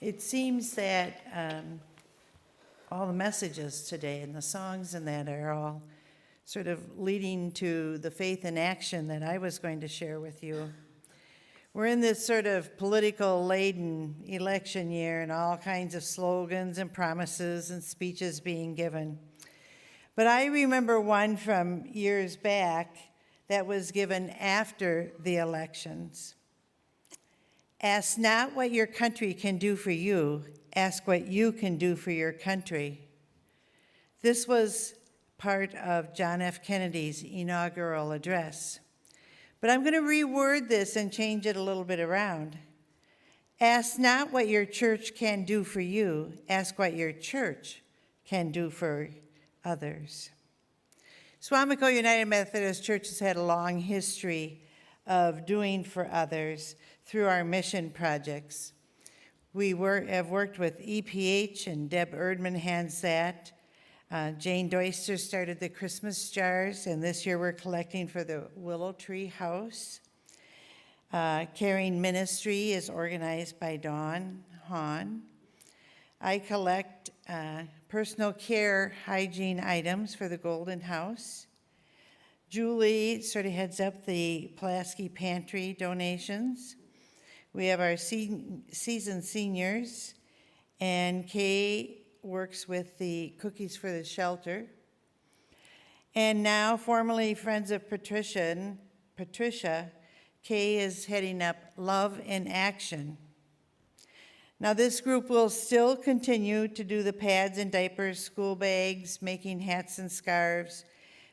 It seems that all the messages today and the songs and that are all sort of leading to the faith in action that I was going to share with you. We're in this sort of political-laden election year and all kinds of slogans and promises and speeches being given. But I remember one from years back that was given after the elections. Ask not what your country can do for you, ask what you can do for your country. This was part of John F. Kennedy's inaugural address. But I'm going to reword this and change it a little bit around. Ask not what your church can do for you, ask what your church can do for others. Swamico United Methodist Church has had a long history of doing for others through our mission projects. We have worked with EPH, and Deb Erdman hands that. Jane Doyster started the Christmas jars, and this year we're collecting for the Willow Tree House. Caring Ministry is organized by Dawn Hahn. I collect personal care hygiene items for the Golden House. Julie sort of heads up the Pulaski Pantry donations. We have our seasoned seniors, and Kay works with the Cookies for the Shelter. And now, formerly Friends of Patricia, Kay is heading up Love in Action. Now, this group will still continue to do the pads and diapers, school bags, making hats and scarves,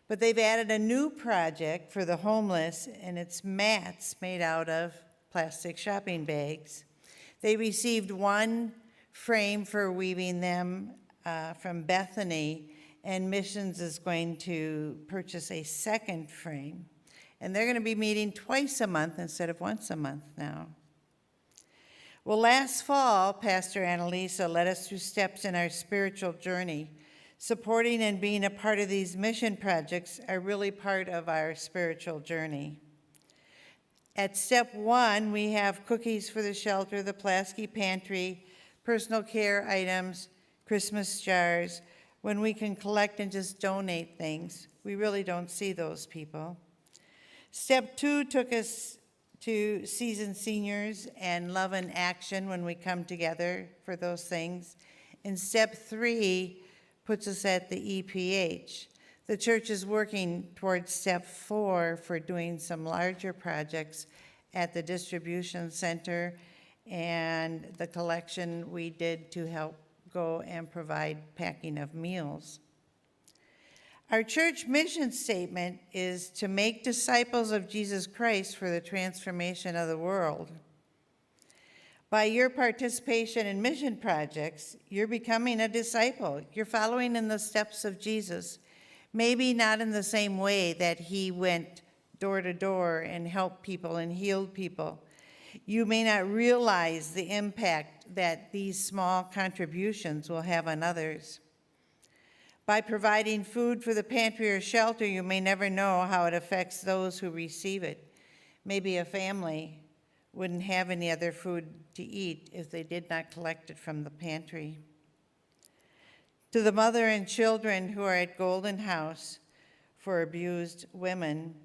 but they've added a new project for the homeless, and it's mats made out of plastic shopping bags. They received one frame for weaving them from Bethany, and Missions is going to purchase a second frame. And they're going to be meeting twice a month instead of once a month now. Well, last fall, Pastor Annalisa led us through steps in our spiritual journey. Supporting and being a part of these mission projects are really part of our spiritual journey. At step 1, we have Cookies for the Shelter, the Pulaski Pantry, personal care items, Christmas jars. When we can collect and just donate things, we really don't see those people. Step 2 took us to seasoned seniors and Love in Action when we come together for those things. And step 3 puts us at the EPH. The church is working towards step 4 for doing some larger projects at the distribution center and the collection we did to help go and provide packing of meals. Our church mission statement is to make disciples of Jesus Christ for the transformation of the world. By your participation in mission projects, you're becoming a disciple. You're following in the steps of Jesus. Maybe not in the same way that he went door to door and helped people and healed people. You may not realize the impact that these small contributions will have on others. By providing food for the pantry or shelter, you may never know how it affects those who receive it. Maybe a family wouldn't have any other food to eat if they did not collect it from the pantry. To the mother and children who are at Golden House for abused women,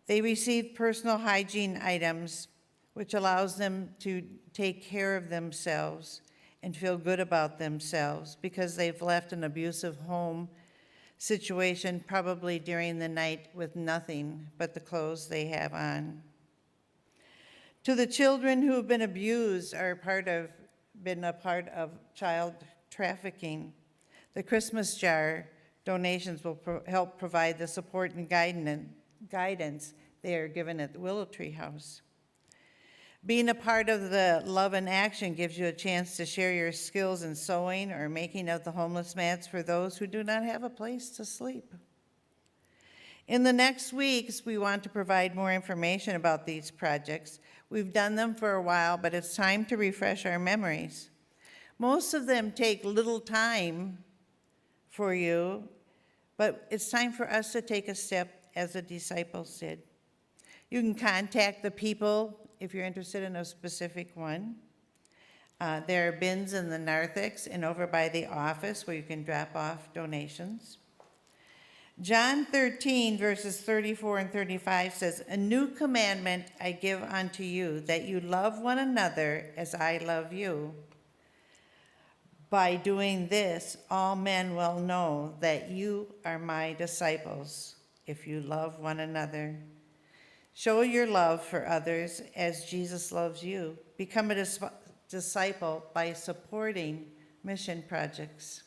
they receive personal hygiene items, which allows them to take care of themselves and feel good about themselves because they've left an abusive home situation, probably during the night, with nothing but the clothes they have on. To the children who have been abused or been a part of child trafficking, the Christmas jar donations will help provide the support and guidance they are given at the Willow Tree House. Being a part of the Love in Action gives you a chance to share your skills in sewing or making of the homeless mats for those who do not have a place to sleep. In the next weeks, we want to provide more information about these projects. We've done them for a while, but it's time to refresh our memories. Most of them take little time for you, but it's time for us to take a step as the disciples did. You can contact the people if you're interested in a specific one. There are bins in the narthex and over by the office where you can drop off donations. John 13, verses 34 and 35 says, "A new commandment I give unto you, that you love one another as I love you. By doing this, all men will know that you are my disciples, if you love one another. Show your love for others as Jesus loves you. Become a disciple by supporting mission projects."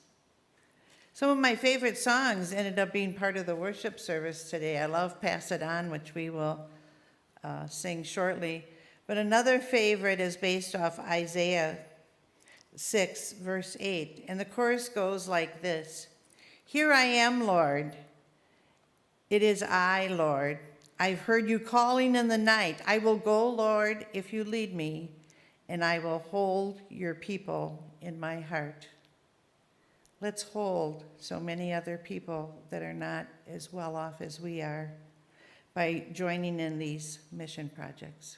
Some of my favorite songs ended up being part of the worship service today. I love "Pass It On," which we will sing shortly. But another favorite is based off Isaiah 6, verse 8. And the chorus goes like this: "Here I am, Lord. It is I, Lord. I've heard you calling in the night. I will go, Lord, if you lead me, and I will hold your people in my heart." Let's hold so many other people that are not as well off as we are by joining in these mission projects.